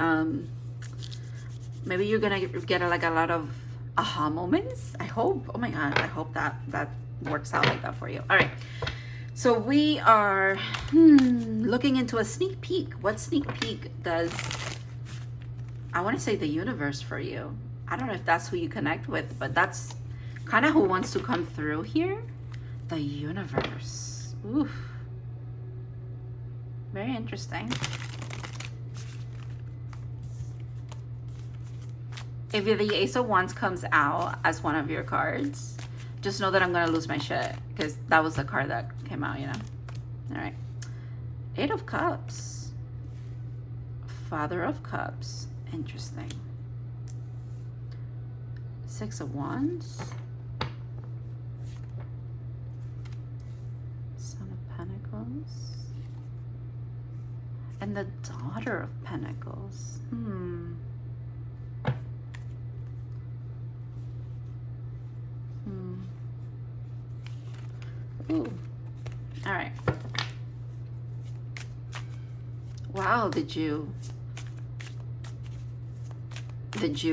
A: Maybe you're gonna get like a lot of aha moments. I hope. Oh my god, I hope that works out like that for you. All right, so we are looking into a sneak peek. What sneak peek does, I want to say, the universe for you? I don't know if that's who you connect with, but that's kind of who wants to come through here. The universe. Oof. Very interesting. If the Ace of Wands comes out as one of your cards, just know that I'm going to lose my shit, because that was the card that came out, you know? All right. 8 of Cups. Father of Cups. Interesting. 6 of Wands. Son of Pentacles. And the Daughter of Pentacles. Ooh. All right. Wow, did you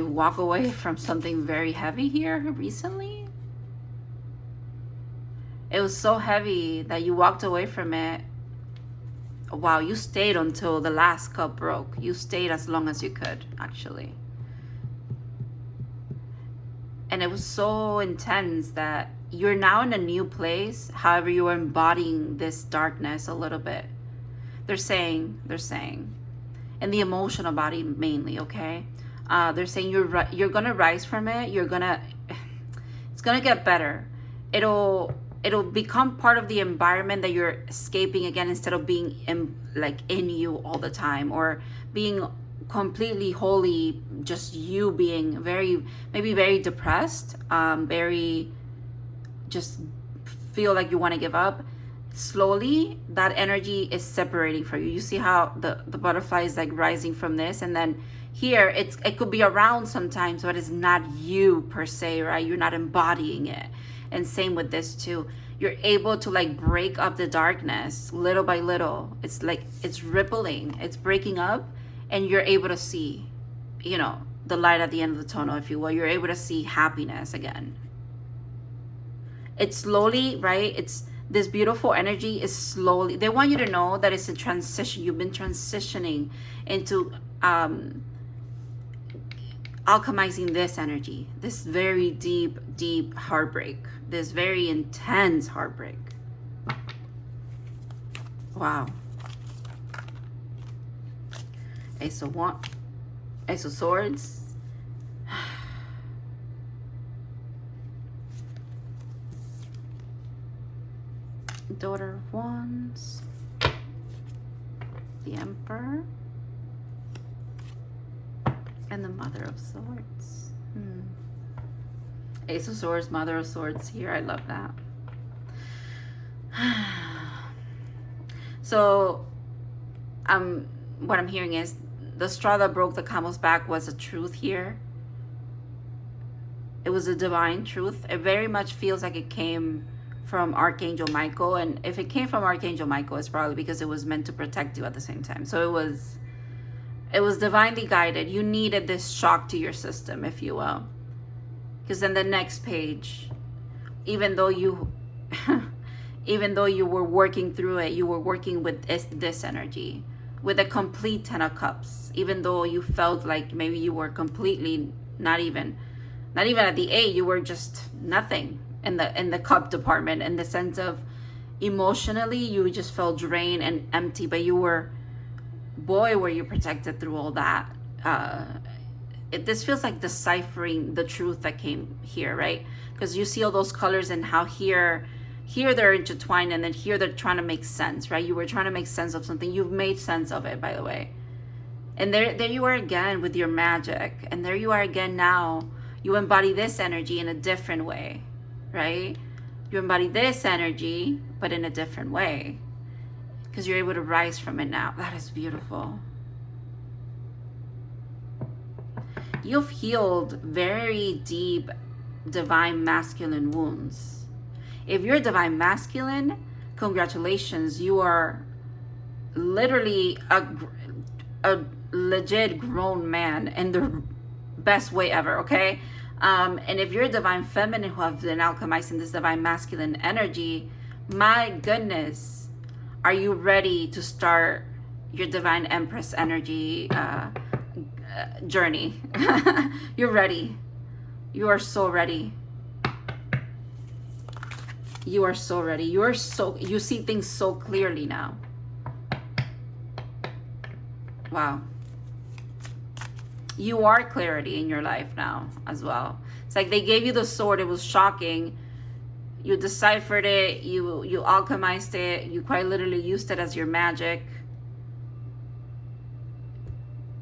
A: walk away from something very heavy here recently? It was so heavy that you walked away from it. Wow, you stayed until the last cup broke. You stayed as long as you could, actually. And it was so intense that you're now in a new place. However, you are embodying this darkness a little bit. They're saying, in the emotional body mainly, okay? They're saying you're gonna rise from it. It's gonna get better. It'll become part of the environment that you're escaping again, instead of being in you all the time, or being completely wholly just you being maybe very depressed, very just feel like you want to give up. Slowly that energy is separating for you. You see how the butterfly is like rising from this, and then here it could be around sometimes, but it's not you per se, right? You're not embodying it. And same with this too. You're able to like break up the darkness little by little. It's like it's rippling, it's breaking up, and you're able to see, you know, the light at the end of the tunnel, if you will. You're able to see happiness again. It's slowly, right? It's this beautiful energy is slowly. They want you to know that it's a transition. You've been transitioning into alchemizing this energy, this very deep heartbreak, this very intense heartbreak. Wow. Ace of Swords. Daughter of Wands. The Emperor. And the Mother of Swords. Ace of Swords, Mother of Swords here. I love that. So, what I'm hearing is the straw that broke the camel's back was a truth here. It was a divine truth. It very much feels like it came from Archangel Michael. And if it came from Archangel Michael, it's probably because it was meant to protect you at the same time. So it was divinely guided. You needed this shock to your system, if you will. Because then the next page, even though you even though you were working through it, you were working with this energy, with a complete 10 of cups, even though you felt like maybe you were completely not even at the 8, you were just nothing in the cup department, in the sense of emotionally you just felt drained and empty, but you were, boy, were you protected through all that. This feels like deciphering the truth that came here, right? Because you see all those colors and how here they're intertwined, and then here they're trying to make sense, right? You were trying to make sense of something. You've made sense of it, by the way. And there you are again with your magic. And there you are again now. You embody this energy in a different way, right? You embody this energy, but in a different way. Because you're able to rise from it now. That is beautiful. You've healed very deep divine masculine wounds. If you're divine masculine, congratulations. You are literally a legit grown man in the best way ever, okay? And if you're a divine feminine who have been alchemized in this divine masculine energy, my goodness, are you ready to start your divine empress energy journey? You're ready. You are so ready. You are so ready. You see things so clearly now. Wow. You are clarity in your life now as well. It's like they gave you the sword. It was shocking. You deciphered it. You alchemized it. You quite literally used it as your magic.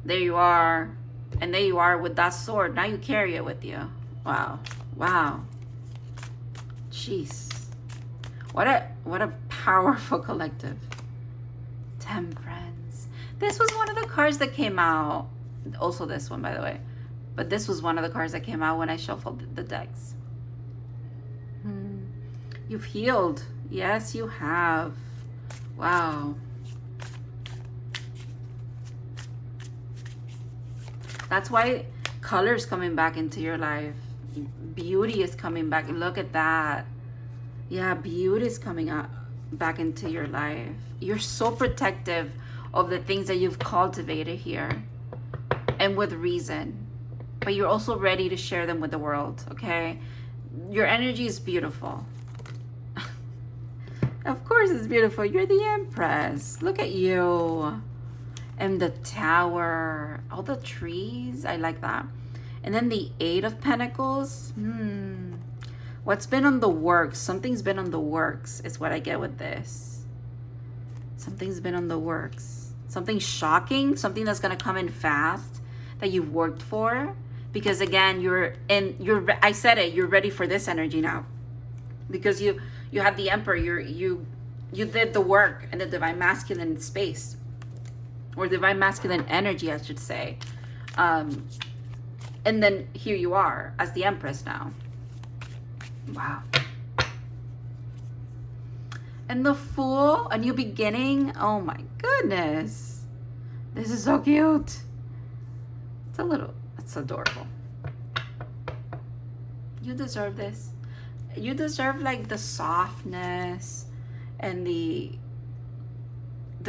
A: There you are. And there you are with that sword. Now you carry it with you. Wow. Wow. Jeez. What a powerful collective. Temperance. This was one of the cards that came out. Also this one, by the way. But this was one of the cards that came out when I shuffled the decks. You've healed. Yes, you have. Wow. That's why color is coming back into your life. Beauty is coming back. Look at that. Yeah, beauty is coming up back into your life. You're so protective of the things that you've cultivated here, and with reason. But you're also ready to share them with the world, okay? Your energy is beautiful. Of course it's beautiful. You're the Empress. Look at you. And the Tower. All the trees. I like that. And then the 8 of Pentacles. What's been on the works? Something's been on the works is what I get with this. Something's been on the works. Something shocking. Something that's going to come in fast that you've worked for. Because again, I said it, you're ready for this energy now. Because you have the Emperor. You did the work in the divine masculine space. Or divine masculine energy, I should say. And then here you are as the Empress now. Wow. And the Fool, a new beginning. Oh my goodness. This is so cute. It's adorable. You deserve this. You deserve like the softness and the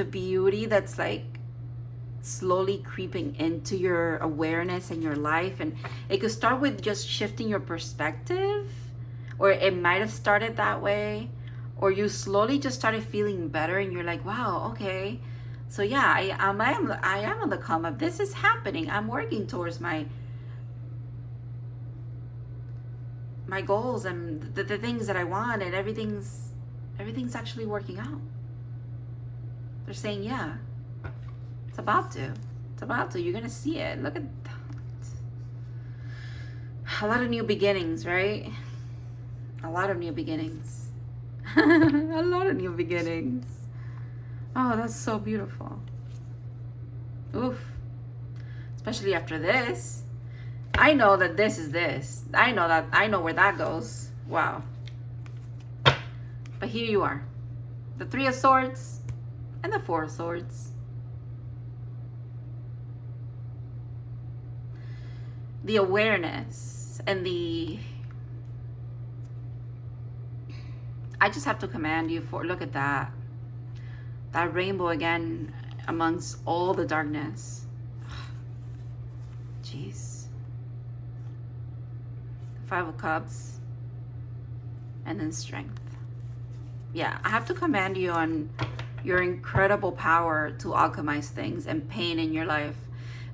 A: beauty that's like slowly creeping into your awareness and your life. And it could start with just shifting your perspective, or it might have started that way, or you slowly just started feeling better and you're like, wow, okay, so yeah, I am on the come up. This is happening. I'm working towards my goals and the things that I want, and everything's actually working out. They're saying, yeah, it's about to. You're gonna see it. Look at that. A lot of new beginnings, right? A lot of new beginnings. A lot of new beginnings. Oh, that's so beautiful. Oof. Especially after this. I know that this is this. I know where that goes. Wow. But here you are. The 3 of Swords and the 4 of Swords. The awareness and the I just have to command you for, look at that. That rainbow again amongst all the darkness. Jeez. 5 of Cups. And then Strength. Yeah, I have to command you on your incredible power to alchemize things and pain in your life.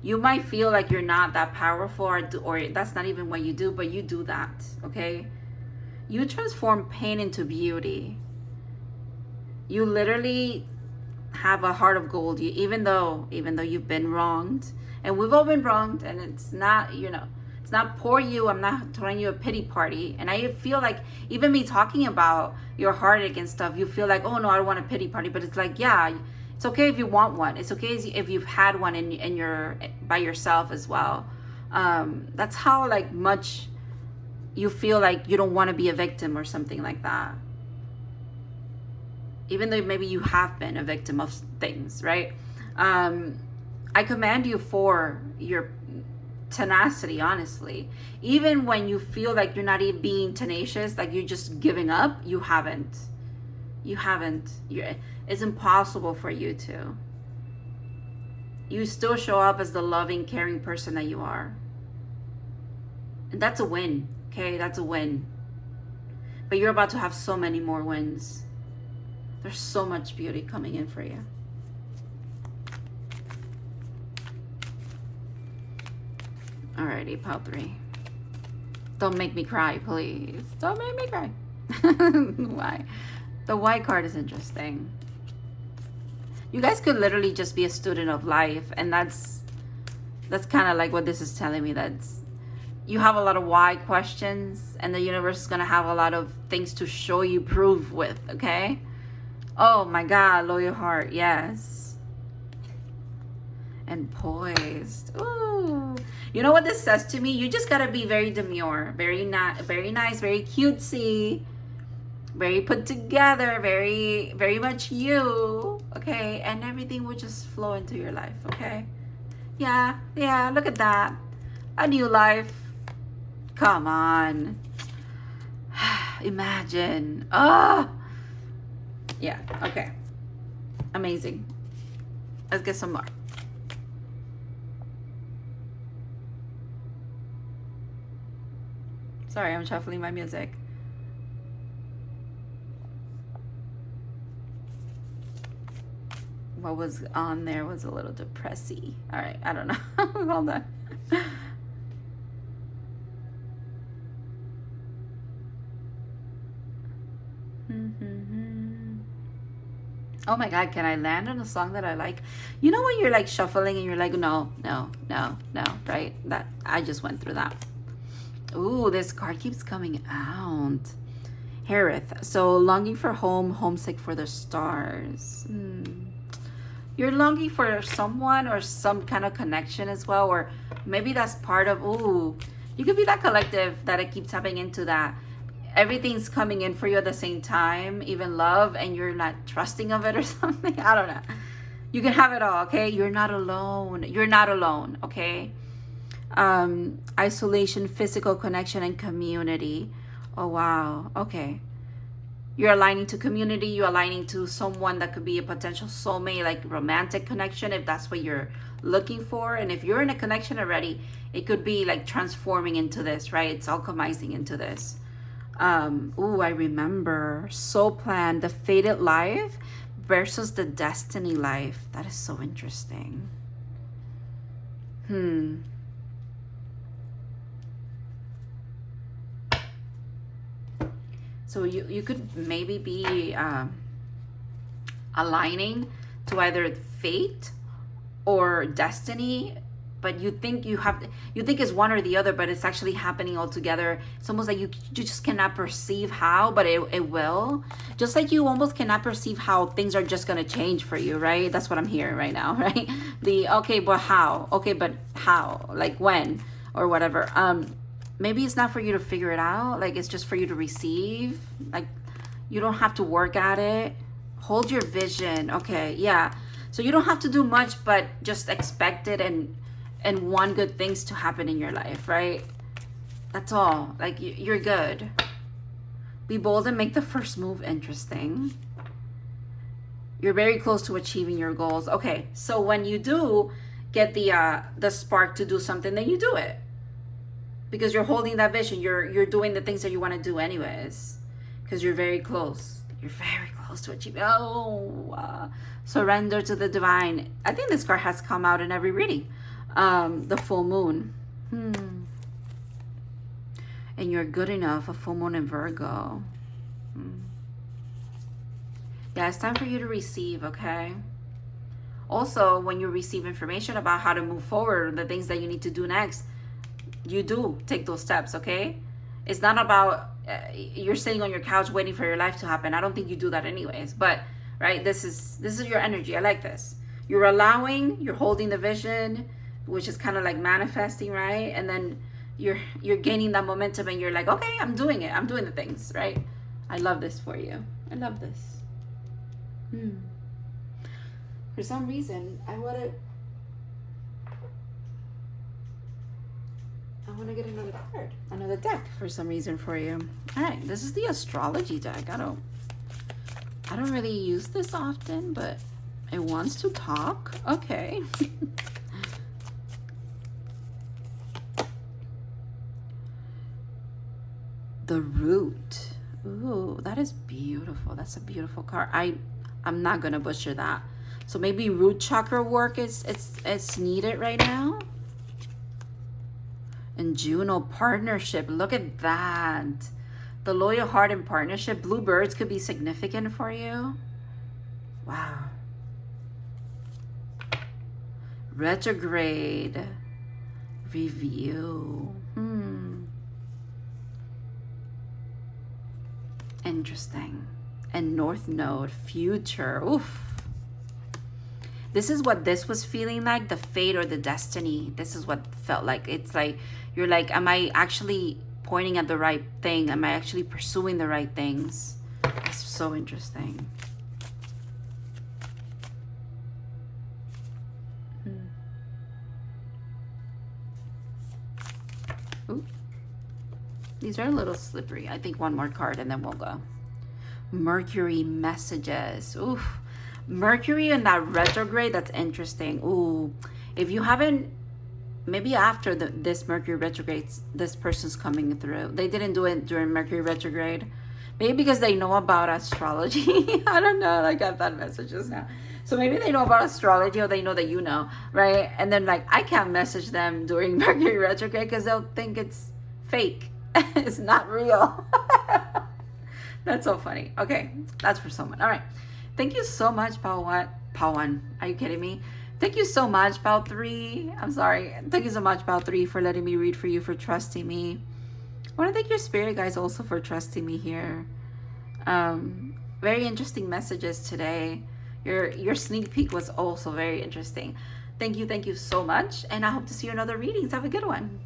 A: You might feel like you're not that powerful, or that's not even what you do, but you do that, okay? You transform pain into beauty. You literally have a heart of gold. Even though you've been wronged, and we've all been wronged, and it's not, you know, it's not poor you. I'm not throwing you a pity party. And I feel like even me talking about your heartache and stuff, you feel like, oh no, I don't want a pity party. But it's like, yeah, it's okay if you want one. It's okay if you've had one in your by yourself as well. That's how like much you feel like you don't want to be a victim or something like that. Even though maybe you have been a victim of things, right? I command you for your tenacity, honestly. Even when you feel like you're not even being tenacious, like you're just giving up, you haven't. It's impossible for you to. You still show up as the loving, caring person that you are. And that's a win, okay? That's a win. But you're about to have so many more wins. There's so much beauty coming in for you. Alrighty, pile 3. Don't make me cry, please. Don't make me cry. Why? The white card is interesting. You guys could literally just be a student of life, and that's kind of like what this is telling me. That's, you have a lot of why questions, and the universe is gonna have a lot of things to show you, prove with, okay? Oh my God, loyal heart, yes. And poised. Ooh. You know what this says to me? You just gotta be very demure, very nice, very cutesy, very put together, very much you, okay? And everything will just flow into your life, okay? Yeah, look at that. A new life. Come on. Imagine. Oh. Yeah, okay. Amazing. Let's get some more. Sorry, I'm shuffling my music. What was on there was a little depressing. All right, I don't know. Hold on. Oh my God, can I land on a song that I like? You know when you're like shuffling and you're like, no, right? That I just went through that. Ooh, this card keeps coming out. Harith. So longing for home, homesick for the stars. You're longing for someone or some kind of connection as well, or maybe that's part of, ooh, you could be that collective that it keeps tapping into that. Everything's coming in for you at the same time, even love, and you're not trusting of it or something. I don't know. You can have it all, okay? You're not alone. You're not alone, okay? Isolation, physical connection, and community. Oh, wow. Okay. You're aligning to community. You're aligning to someone that could be a potential soulmate, like romantic connection, if that's what you're looking for. And if you're in a connection already, it could be like transforming into this, right? It's alchemizing into this. Ooh, I remember. Soul plan, the fated life versus the destiny life. That is so interesting. So you could maybe be aligning to either fate or destiny, but you think it's one or the other, but it's actually happening all together. It's almost like you just cannot perceive how, but it will. Just like you almost cannot perceive how things are just gonna change for you, right? That's what I'm hearing right now, right? Okay, but how? Okay, but how? Like when? Or whatever. Maybe it's not for you to figure it out. Like it's just for you to receive. Like you don't have to work at it. Hold your vision. Okay, yeah. So you don't have to do much, but just expect it and want good things to happen in your life, right? That's all. Like you're good. Be bold and make the first move. Interesting. You're very close to achieving your goals. Okay, so when you do get the spark to do something, then you do it. Because you're holding that vision. You're doing the things that you want to do anyways. Because you're very close. You're very close to achieving. Surrender to the divine. I think this card has come out in every reading. The full moon. And you're good enough. A full moon in Virgo. Yeah, it's time for you to receive, okay? Also, when you receive information about how to move forward, the things that you need to do next, you do take those steps, okay? It's not about you're sitting on your couch waiting for your life to happen. I don't think you do that anyways. But, right, this is your energy. I like this. You're allowing, you're holding the vision, which is kind of like manifesting, right? And then you're gaining that momentum and you're like, okay, I'm doing it. I'm doing the things, right? I love this for you. I love this. For some reason, I want to get another card, another deck for some reason for you. All right, this is the astrology deck. I don't really use this often, but it wants to talk. Okay. The Root. Ooh, that is beautiful. That's a beautiful card. I'm not gonna butcher that. So maybe root chakra work is needed right now. And Juno, partnership. Look at that. The loyal heart and partnership. Bluebirds could be significant for you. Wow. Retrograde. Review. Interesting. And North Node. Future. Oof. This is what this was feeling like. The fate or the destiny. This is what felt like. It's like, you're like, am I actually pointing at the right thing? Am I actually pursuing the right things? That's so interesting. Ooh. These are a little slippery. I think one more card and then we'll go. Mercury messages. Oof. Mercury in that retrograde, that's interesting. Ooh. If you haven't, maybe after this Mercury retrograde, this person's coming through. They didn't do it during Mercury retrograde. Maybe because they know about astrology. I don't know. I got that message just now. So maybe they know about astrology or they know that you know, right? And then like, I can't message them during Mercury retrograde because they'll think it's fake. It's not real. That's so funny. Okay, that's for someone. All right. Thank you so much, Pao1. Are you kidding me? Thank you so much, Pao3. I'm sorry. Thank you so much, Pao3, for letting me read for you, for trusting me. I want to thank your spirit guys also for trusting me here. Very interesting messages today. Your sneak peek was also very interesting. Thank you so much. And I hope to see you in other readings. Have a good one.